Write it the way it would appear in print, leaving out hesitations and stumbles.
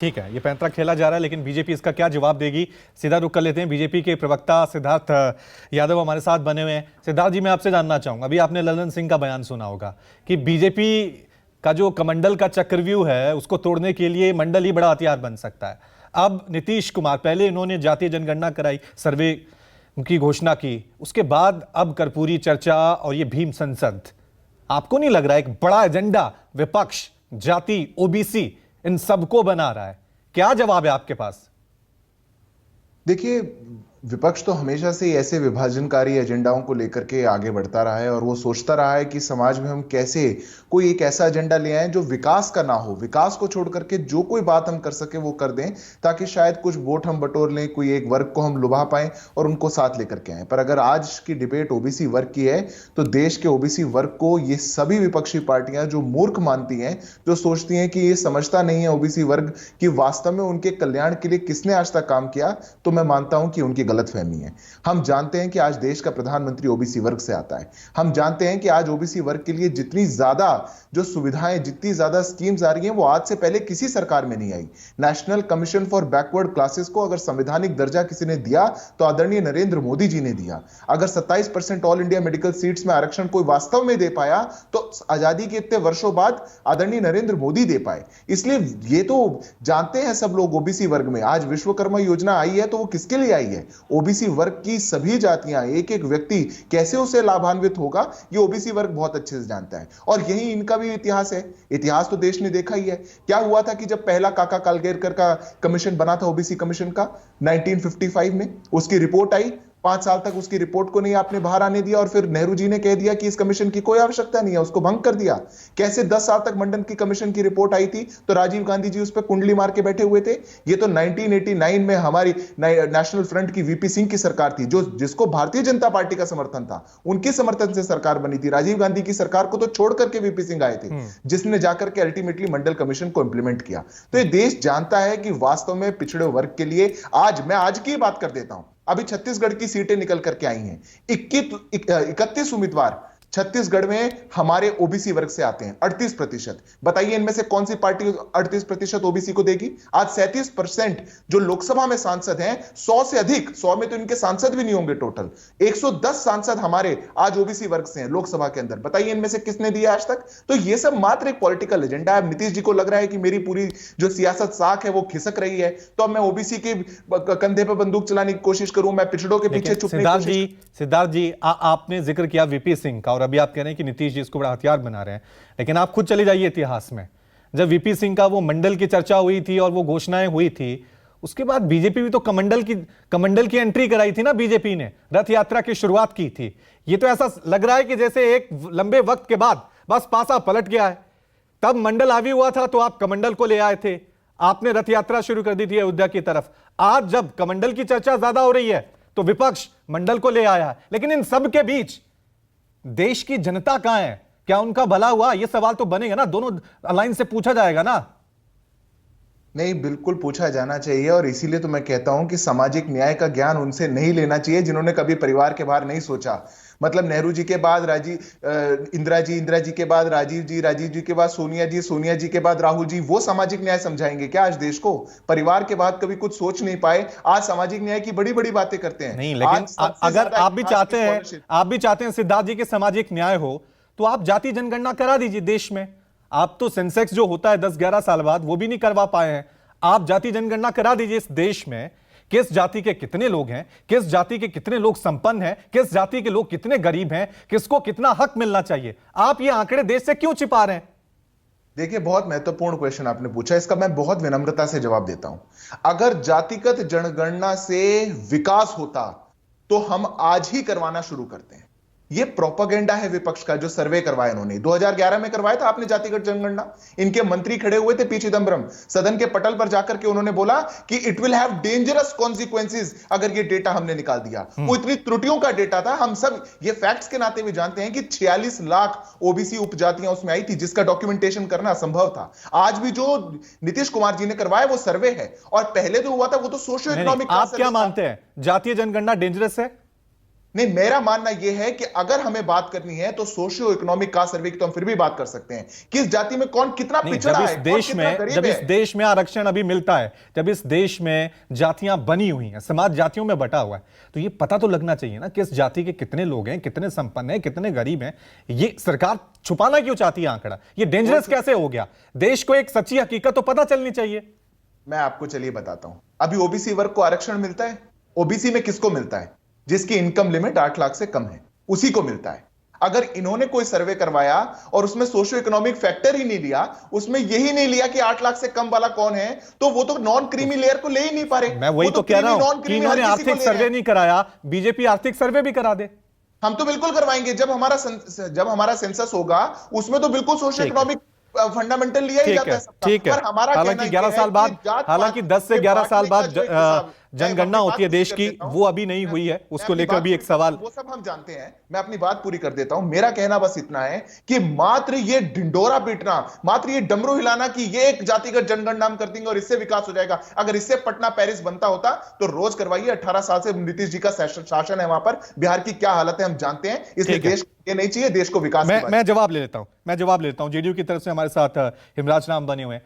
ठीक है, ये पैंतरा खेला जा रहा है, लेकिन बीजेपी इसका क्या जवाब देगी, सीधा रुख कर लेते हैं। बीजेपी के प्रवक्ता सिद्धार्थ यादव हमारे साथ बने हुए हैं। सिद्धार्थ जी, मैं आपसे जानना चाहूंगा, अभी आपने ललन सिंह का बयान सुना होगा कि बीजेपी का जो कमंडल का चक्रव्यूह है उसको तोड़ने के लिए मंडल ही बड़ा हथियार बन सकता है। अब नीतीश कुमार, पहले इन्होंने जातीय जनगणना कराई, सर्वे की घोषणा की, उसके बाद अब कर्पूरी चर्चा और ये भीम संसद, आपको नहीं लग रहा एक बड़ा एजेंडा विपक्ष, जाति, ओबीसी इन सबको बना रहा है? क्या जवाब है आपके पास? देखिए, विपक्ष तो हमेशा से ऐसे विभाजनकारी एजेंडाओं को लेकर के आगे बढ़ता रहा है और वो सोचता रहा है कि समाज में हम कैसे कोई एक ऐसा एजेंडा ले आए जो विकास का ना हो, विकास को छोड़ करके जो कोई बात हम कर सके वो कर दें, ताकि शायद कुछ वोट हम बटोर लें, कोई एक वर्ग को हम लुभा पाएं और उनको साथ लेकर के आए। पर अगर आज की डिबेट ओबीसी वर्ग की है तो देश के ओबीसी वर्ग को ये सभी विपक्षी पार्टियां जो मूर्ख मानती हैं, जो सोचती हैं कि ये समझता नहीं है ओबीसी वर्ग कि वास्तव में उनके कल्याण के लिए किसने आज तक काम किया, तो मैं मानता हूं कि उनकी गलतफहमी है। हम जानते हैं कि आज देश का प्रधानमंत्री ओबीसी वर्ग से आता है। हम जानते हैं कि आज ओबीसी वर्ग के लिए जितनी ज्यादा जो सुविधाएं, जितनी ज्यादा स्कीम्स आ रही हैं, वो आज से पहले किसी सरकार में नहीं आई। National commission for backward classes को अगर संवैधानिक दर्जा किसी ने दिया तो आदरणीय नरेंद्र मोदी जी ने दिया। अगर 27% ऑल इंडिया मेडिकल सीट्स में आरक्षण कोई वास्तव में दे पाया तो आजादी के इतने वर्षों बाद आदरणीय नरेंद्र मोदी दे पाए। इसलिए ये तो जानते हैं सब लोग, ओबीसी वर्ग में आज विश्वकर्मा योजना आई है तो वो किसके लिए आई है? ओबीसी वर्ग की सभी जातियां, एक एक व्यक्ति कैसे उसे लाभान्वित होगा, ये ओबीसी वर्ग बहुत अच्छे से जानता है। और यही इनका भी इतिहास है। इतिहास तो देश ने देखा ही है। क्या हुआ था कि जब पहला काका कालगेरकर का कमीशन बना था, ओबीसी कमीशन का 1955 में, उसकी रिपोर्ट आई, 5 साल तक उसकी रिपोर्ट को नहीं आपने बाहर आने दिया और फिर नेहरू जी ने कह दिया कि इस कमीशन की कोई आवश्यकता नहीं है, उसको भंग कर दिया। कैसे 10 साल तक मंडन की कमीशन की रिपोर्ट आई थी तो राजीव गांधी जी उस पर कुंडली मार के बैठे हुए थे। ये तो 1989 में हमारी नेशनल फ्रंट की वीपी सिंह की सरकार थी, जो जिसको भारतीय जनता पार्टी का समर्थन था, उनके समर्थन से सरकार बनी थी। राजीव गांधी की सरकार को तो छोड़ करके वीपी सिंह आए थे, जिसने जाकर के अल्टीमेटली मंडल कमीशन को इंप्लीमेंट किया। तो ये देश जानता है कि वास्तव में पिछड़े वर्ग के लिए मैं आज की बात कर देता हूं। अभी छत्तीसगढ़ की सीटें निकल करके आई हैं, 31 उम्मीदवार छत्तीसगढ़ में हमारे ओबीसी वर्ग से आते हैं, 38%। बताइए इनमें से कौन सी पार्टी 38% ओबीसी को देगी? आज 37% जो लोकसभा में सांसद हैं, 100 से अधिक, 100 में तो इनके सांसद भी नहीं होंगे टोटल, 110 सांसद हमारे आज ओबीसी वर्ग से हैं लोकसभा के अंदर। बताइए इनमें से किसने दिया आज तक? तो ये सब मात्र एक पॉलिटिकल एजेंडा है। नीतीश जी को लग रहा है कि मेरी पूरी जो सियासत साख है वो खिसक रही है, तो अब मैं ओबीसी के कंधे पर बंदूक चलाने की कोशिश करूं, मैं पिछड़ों के पीछे छुपने की कोशिश। सिद्धार्थ जी, आपने जिक्र किया वीपी सिंह का और अभी आप कह रहे हैं कि नीतीश जी इसको बड़ा हथियार बना रहे हैं, लेकिन आप खुद चले जाइए इतिहास में। जब वीपी सिंह का वो मंडल की चर्चा हुई थी और वो घोषणाएं हुई थी, उसके बाद बीजेपी भी तो कमंडल की एंट्री कराई थी ना, बीजेपी ने रथ यात्रा की शुरुआत की थी। ये तो ऐसा लग रहा है कि जैसे एक लंबे वक्त के बाद बस पासा पलट गया है। तब मंडल हावी हुआ था तो आप कमंडल को ले आए थे, आपने रथ यात्रा शुरू कर दी थी अयोध्या की तरफ। आज जब कमंडल की चर्चा ज्यादा हो रही है तो विपक्ष मंडल को ले आया है। लेकिन इन सब के बीच देश की जनता कहां है? क्या उनका भला हुआ? यह सवाल तो बनेगा ना, दोनों लाइन से पूछा जाएगा ना। नहीं, बिल्कुल पूछा जाना चाहिए और इसीलिए तो मैं कहता हूं कि सामाजिक न्याय का ज्ञान उनसे नहीं लेना चाहिए जिन्होंने कभी परिवार के बाहर नहीं सोचा। मतलब नेहरू जी के बाद इंदिरा जी के बाद राजीव जी के बाद सोनिया जी के बाद राहुल जी, वो सामाजिक न्याय समझाएंगे क्या आज देश को? परिवार के बाद कभी कुछ सोच नहीं पाए, आज सामाजिक न्याय की बड़ी बड़ी बातें करते हैं। नहीं, लेकिन अगर आप भी चाहते हैं सिद्धार्थ जी के सामाजिक न्याय हो, तो आप जाति जनगणना करा दीजिए देश में। आप तो सेंसेक्स जो होता है 10-11 साल बाद, वो भी नहीं करवा पाए हैं। आप जाति जनगणना करा दीजिए इस देश में, किस जाति के कितने लोग हैं, किस जाति के कितने लोग संपन्न हैं, किस जाति के लोग कितने गरीब हैं, किसको कितना हक मिलना चाहिए। आप ये आंकड़े देश से क्यों छिपा रहे हैं? देखिए, बहुत महत्वपूर्ण क्वेश्चन आपने पूछा, इसका मैं बहुत विनम्रता से जवाब देता हूं। अगर जातिगत जनगणना से विकास होता तो हम आज ही करवाना शुरू करते हैं। ये प्रोपेगेंडा है विपक्ष का जो सर्वे करवाया इन्होंने। 2011 में करवाया था आपने जातिगत जनगणना। इनके मंत्री खड़े हुए थे पी चिदंबरम, सदन के पटल पर जाकर के उन्होंने बोला कि it will have dangerous consequences अगर ये डेटा हमने निकाल दिया। वो इतनी त्रुटियों का डेटा था। हम सब ये फैक्ट्स के नाते भी जानते हैं कि 46 लाख ओबीसी उपजातियां उसमें आई थी, जिसका डॉक्यूमेंटेशन करना असंभव था। आज भी जो नीतीश कुमार जी ने करवाया वो सर्वे है, और पहले जो हुआ था वो तो सोशियो इकोनॉमिक। आप क्या मानते हैं, जातीय जनगणना डेंजरस है? नहीं, मेरा मानना यह है कि अगर हमें बात करनी है तो सोशियो इकोनॉमिक कास्ट सर्वे की तो हम फिर भी बात कर सकते हैं। किस जाति में कौन कितना नहीं, पिछड़ा है, कौन कितना जब गरीब इस है। देश में आरक्षण अभी मिलता है, जब इस देश में जातियां बनी हुई हैं, समाज जातियों में बटा हुआ है, तो ये पता तो लगना चाहिए ना किस जाति के कितने लोग हैं, कितने संपन्न हैं, कितने गरीब हैं। ये सरकार छुपाना क्यों चाहती है आंकड़ा? ये डेंजरस कैसे हो गया? देश को एक सच्ची हकीकत तो पता चलनी चाहिए। मैं आपको चलिए बताता हूं। अभी ओबीसी वर्ग को आरक्षण मिलता है। ओबीसी में किसको मिलता है? जिसकी इनकम लिमिट 8 लाख से कम है, उसी को मिलता है। अगर इन्होंने कोई सर्वे करवाया और उसमें सोशियो इकोनॉमिक फैक्टर ही नहीं लिया, उसमें यही नहीं लिया कि 8 लाख से कम वाला कौन है, तो वो तो नॉन क्रीमी लेयर को ले ही नहीं पा रहे। मैं वही तो कह रहा हूं कि इन्होंने आर्थिक सर्वे नहीं कराया, बीजेपी आर्थिक सर्वे भी करा दे। हम तो बिल्कुल करवाएंगे। जब हमारा सेंसस होगा उसमें तो बिल्कुल सोशियो इकोनॉमिक फंडामेंटल लिया ही जाता है सबका। ठीक है। पर हमारा हालांकि 11 साल बाद, हालांकि 10 से 11 साल बाद जनगणना होती है देश की, वो अभी नहीं हुई है, उसको लेकर भी एक सवाल। वो सब हम जानते हैं। मैं अपनी बात पूरी कर देता हूं। मेरा कहना बस इतना है कि मात्र ये ढिंडोरा पीटना, मात्र ये डमरू हिलाना कि ये एक जातिगत जनगणना हम कर देंगे और इससे विकास हो जाएगा, अगर इससे पटना पेरिस बनता होता तो रोज करवाइए। 18 साल से नीतीश जी का शासन है वहां पर। बिहार की क्या हालत है हम जानते हैं, इसलिए देश ये नहीं चाहिए, देश को विकास। मैं जवाब ले लेता हूं जेडीयू की तरफ से हमारे साथ हिमराज राम बने हुए हैं।